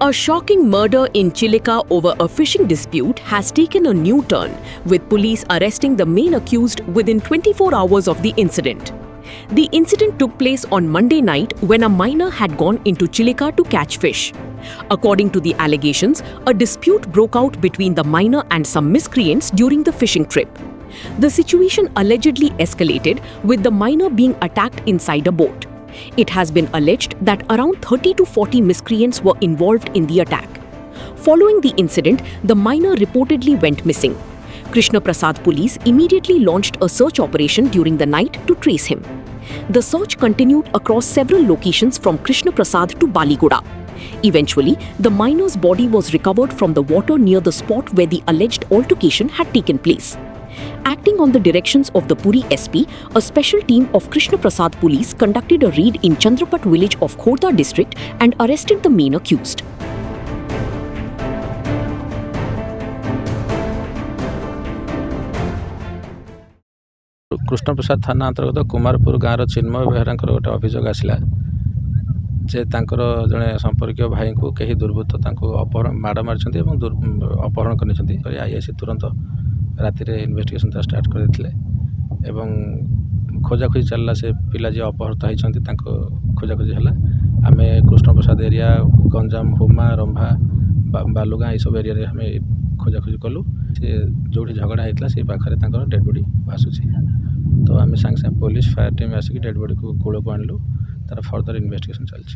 A shocking murder in Chilika over a fishing dispute has taken a new turn, with police arresting the main accused within 24 hours of the incident. The incident took place on Monday night when a miner had gone into Chilika to catch fish. According to the allegations, a dispute broke out between the miner and some miscreants during the fishing trip. The situation allegedly escalated, with the miner being attacked inside a boat. It has been alleged that around 30 to 40 miscreants were involved in the attack. Following the incident, the miner reportedly went missing. Krishna Prasad police immediately launched a search operation during the night to trace him. The search continued across several locations from Krishna Prasad to Baliguda. Eventually, the miner's body was recovered from the water near the spot where the alleged altercation had taken place. Acting on the directions of the Puri SP, a special team of Krishna Prasad police conducted a raid in Chandrapat village of Khordha district and arrested the main accused. Krishna Prasad थाना अंतर्गत कुमारपुर गाँव चिन्मय बेहरा गोटे अभियोग आसला जे जड़े संपर्क भाई को कहीं दुर्बृत्त माड़ मारी अपहरण कर आईआईसी तुरंत राति इन्वेस्टिगेशन स्टार्ट करते खोजाखोजी चलला से पिला जी अपहृत होती खोजाखोजी है आम कृष्ण प्रसाद एरिया गंजाम हुमा रंभा बालुगाँ सब एरिया आम खोजाखोजी कलु से जो झगड़ा होता से पाखे डेड बॉडी भासुची तो आम सांगे पुलिस फायर टीम आसिक डेड बॉडी को कूल को आणलु तार फर्दर इन्वेस्टिगेशन चलती।